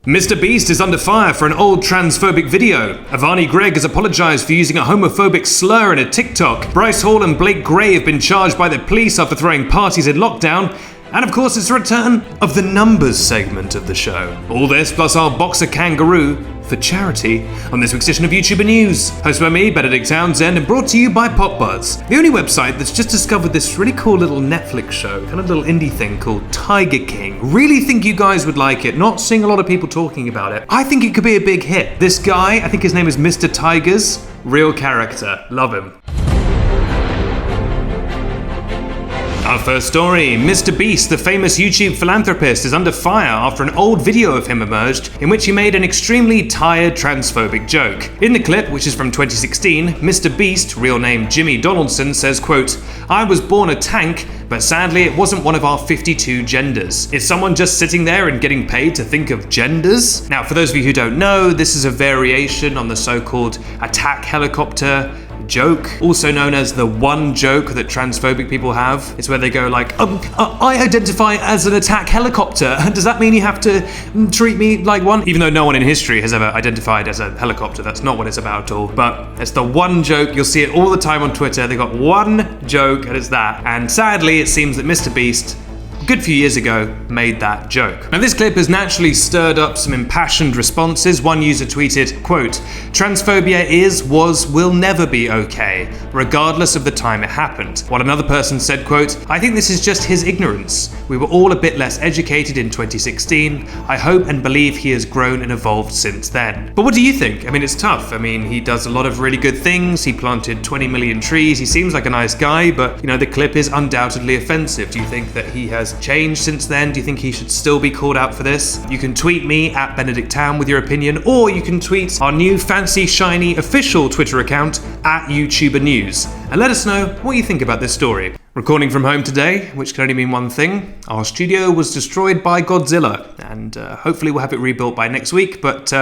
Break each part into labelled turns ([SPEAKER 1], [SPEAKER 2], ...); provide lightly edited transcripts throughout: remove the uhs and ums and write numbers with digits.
[SPEAKER 1] MrBeast is under fire for an old transphobic video. Avani Gregg has apologized for using a homophobic slur in a TikTok. Bryce Hall and Blake Gray have been charged by the police after throwing parties in lockdown. And of course, it's the return of the numbers segment of the show. All this plus our boxer kangaroo for charity on this week's edition of YouTuber News. Hosted by me, Benedict Townsend, and brought to you by PopBuzz, the only website that's just discovered this really cool little Netflix show, kind of little indie thing called Tiger King. Really think you guys would like it. Not seeing a lot of people talking about it. I think it could be a big hit. This guy, I think his name is Mr. Tigers, real character. Love him. Our first story, MrBeast, the famous YouTube philanthropist, is under fire after an old video of him emerged in which he made an extremely tired transphobic joke. In the clip, which is from 2016, MrBeast, real name Jimmy Donaldson, says, quote, "I was born a tank, but sadly it wasn't one of our 52 genders. Is someone just sitting there and getting paid to think of genders?" Now, for those of you who don't know, this is a variation on the so-called attack helicopter joke, also known as the one joke that transphobic people have. It's where they go like, I identify as an attack helicopter. Does that mean you have to treat me like one? Even though no one in history has ever identified as a helicopter. That's not what it's about at all. But it's the one joke. You'll see it all the time on Twitter. They got one joke and it's that. And sadly, it seems that MrBeast, a good few years ago, made that joke. Now, this clip has naturally stirred up some impassioned responses. One user tweeted, quote, "Transphobia is, was, will never be okay, regardless of the time it happened." While another person said, quote, "I think this is just his ignorance. We were all a bit less educated in 2016. I hope and believe he has grown and evolved since then." But what do you think? I mean, it's tough. I mean, he does a lot of really good things. He planted 20 million trees. He seems like a nice guy, but, you know, the clip is undoubtedly offensive. Do you think that he has changed since then? Do you think he should still be called out for this? You can tweet me at Benedict Town with your opinion, or you can tweet our new fancy shiny official Twitter account at YouTuber News and let us know what you think about this story. Recording from home today, which can only mean one thing. Our studio was destroyed by Godzilla, and hopefully we'll have it rebuilt by next week. But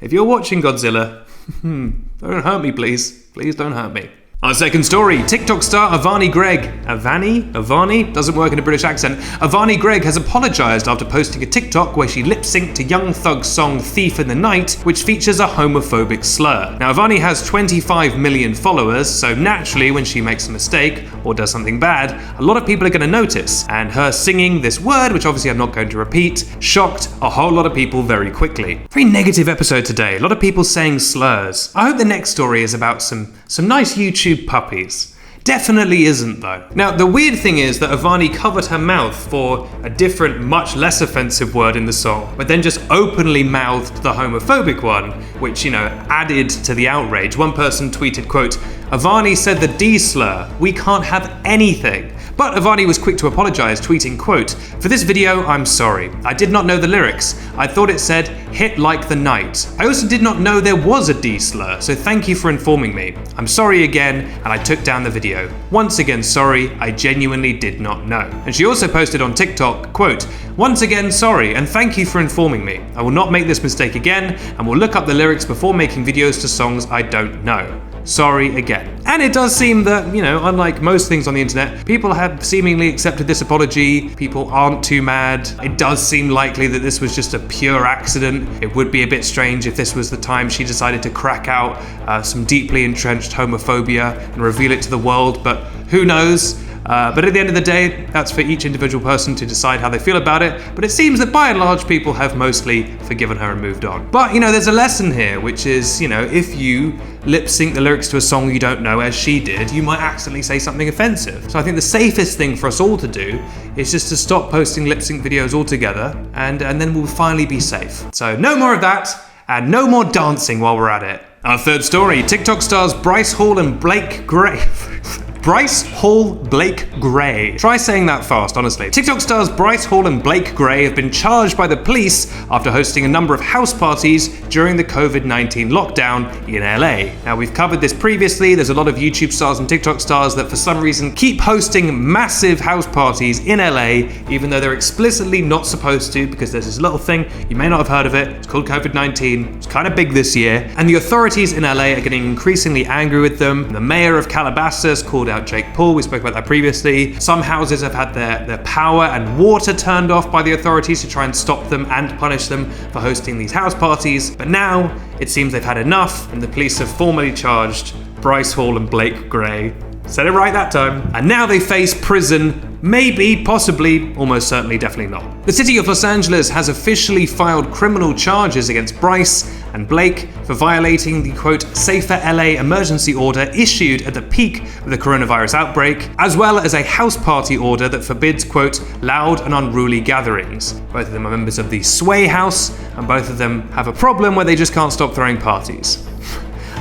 [SPEAKER 1] if you're watching Godzilla, don't hurt me, please. Please don't hurt me. Our second story, TikTok star Avani Gregg. Avani? Doesn't work in a British accent. Avani Gregg has apologized after posting a TikTok where she lip-synced to Young Thug's song Thief in the Night, which features a homophobic slur. Now, Avani has 25 million followers, so naturally when she makes a mistake or does something bad, a lot of people are going to notice. And her singing this word, which obviously I'm not going to repeat, shocked a whole lot of people very quickly. Very negative episode today. A lot of people saying slurs. I hope the next story is about some nice YouTube puppies. Definitely isn't though. Now, the weird thing is that Avani covered her mouth for a different, much less offensive word in the song, but then just openly mouthed the homophobic one, which, you know, added to the outrage. One person tweeted, quote, "Avani said the D slur. We can't have anything." But Avani was quick to apologize, tweeting, quote, "For this video, I'm sorry. I did not know the lyrics. I thought it said, hit like the night. I also did not know there was a D slur, so thank you for informing me. I'm sorry again, and I took down the video. Once again, sorry, I genuinely did not know." And she also posted on TikTok, quote, "Once again, sorry, and thank you for informing me. I will not make this mistake again, and will look up the lyrics before making videos to songs I don't know. Sorry again." And it does seem that, you know, unlike most things on the internet, people have seemingly accepted this apology. People aren't too mad. It does seem likely that this was just a pure accident. It would be a bit strange if this was the time she decided to crack out some deeply entrenched homophobia and reveal it to the world, but who knows? But at the end of the day, that's for each individual person to decide how they feel about it. But it seems that by and large, people have mostly forgiven her and moved on. But, you know, there's a lesson here, which is, you know, if you lip sync the lyrics to a song you don't know, as she did, you might accidentally say something offensive. So I think the safest thing for us all to do is just to stop posting lip sync videos altogether, and then we'll finally be safe. So no more of that, and no more dancing while we're at it. Our third story, TikTok stars Bryce Hall and Blake Gray. Bryce Hall Blake Gray. Try saying that fast, honestly. TikTok stars Bryce Hall and Blake Gray have been charged by the police after hosting a number of house parties during the COVID-19 lockdown in LA. Now, we've covered this previously. There's a lot of YouTube stars and TikTok stars that for some reason keep hosting massive house parties in LA, even though they're explicitly not supposed to, because there's this little thing, you may not have heard of it, it's called COVID-19. It's kind of big this year, and the authorities in LA are getting increasingly angry with them. The mayor of Calabasas called out about Jake Paul, we spoke about that previously. Some houses have had their power and water turned off by the authorities to try and stop them and punish them for hosting these house parties. But now it seems they've had enough, and the police have formally charged Bryce Hall and Blake Gray. Said it right that time. And now they face prison, maybe, possibly, almost certainly, definitely not. The city of Los Angeles has officially filed criminal charges against Bryce and Blake for violating the, quote, Safer LA emergency order issued at the peak of the coronavirus outbreak, as well as a house party order that forbids, quote, loud and unruly gatherings. Both of them are members of the Sway House, and both of them have a problem where they just can't stop throwing parties.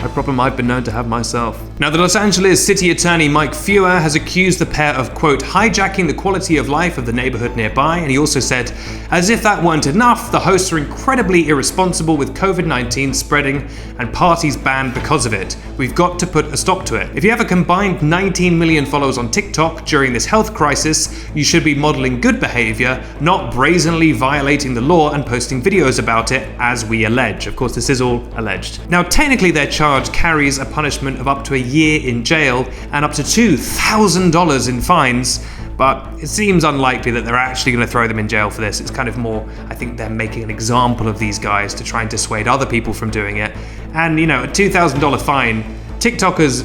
[SPEAKER 1] A problem I've been known to have myself. Now, the Los Angeles City Attorney Mike Feuer has accused the pair of, quote, hijacking the quality of life of the neighborhood nearby, and he also said, as if that weren't enough, the hosts are incredibly irresponsible with COVID-19 spreading and parties banned because of it. We've got to put a stop to it. If you have a combined 19 million followers on TikTok during this health crisis, you should be modeling good behavior, not brazenly violating the law and posting videos about it, as we allege. Of course, this is all alleged. Now, technically, their charge carries a punishment of up to a year in jail and up to $2,000 in fines, but it seems unlikely that they're actually going to throw them in jail for this. It's kind of more, I think they're making an example of these guys to try and dissuade other people from doing it. And, a $2,000 fine, TikTokers,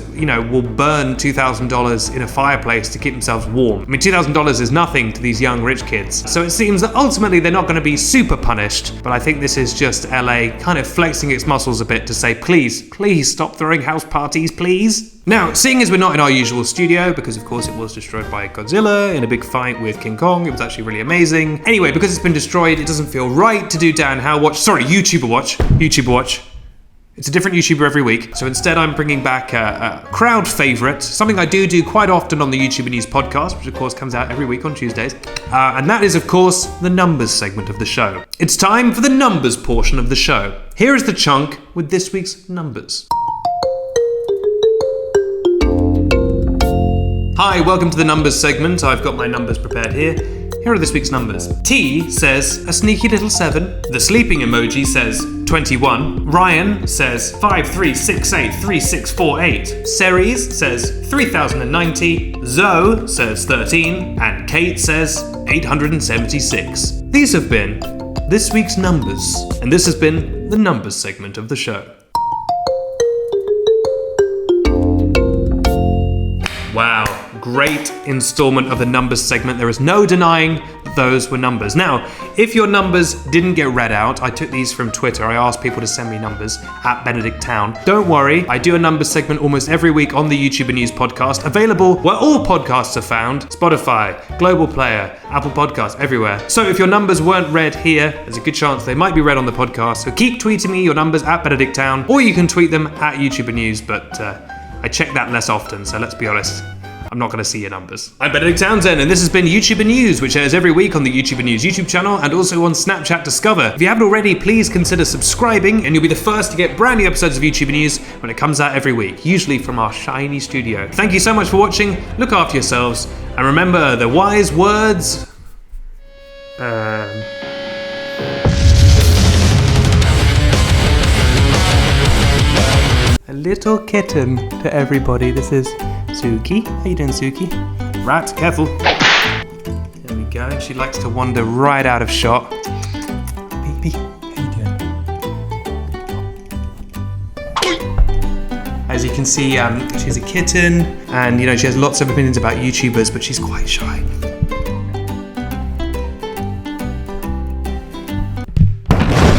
[SPEAKER 1] will burn $2,000 in a fireplace to keep themselves warm. I mean, $2,000 is nothing to these young rich kids. So it seems that ultimately they're not going to be super punished, but I think this is just LA kind of flexing its muscles a bit to say, please stop throwing house parties, please. Now, seeing as we're not in our usual studio, because of course it was destroyed by Godzilla in a big fight with King Kong, it was actually really amazing. Anyway, because it's been destroyed, it doesn't feel right to do YouTuber Watch. It's a different YouTuber every week, so instead I'm bringing back a crowd favourite, something I do quite often on the YouTuber News podcast, which of course comes out every week on Tuesdays, and that is of course the numbers segment of the show. It's time for the numbers portion of the show. Here is the chunk with this week's numbers. Hi, welcome to the numbers segment. I've got my numbers prepared here. Here are this week's numbers. T says a sneaky little 7. The sleeping emoji says 21. Ryan says 53683648. Ceres says 3090. Zoe says 13. And Kate says 876. These have been this week's numbers, and this has been the numbers segment of the show. Wow, great installment of the numbers segment. There is no denying that those were numbers. Now, if your numbers didn't get read out, I took these from Twitter. I asked people to send me numbers at Benedict Town. Don't worry, I do a numbers segment almost every week on the YouTuber News podcast, available where all podcasts are found: Spotify, Global Player, Apple Podcasts, everywhere. So if your numbers weren't read here, there's a good chance they might be read on the podcast. So keep tweeting me your numbers at Benedict Town, or you can tweet them at YouTuber News, but I check that less often, so let's be honest, I'm not going to see your numbers. I'm Benedict Townsend, and this has been YouTuber News, which airs every week on the YouTuber News YouTube channel and also on Snapchat Discover. If you haven't already, please consider subscribing, and you'll be the first to get brand new episodes of YouTuber News when it comes out every week, usually from our shiny studio. Thank you so much for watching, look after yourselves, and remember the wise words... A little kitten to everybody. This is Suki. How you doing, Suki? Rat, careful. There we go. She likes to wander right out of shot. Baby, how you doing? As you can see, she's a kitten, and she has lots of opinions about YouTubers, but she's quite shy.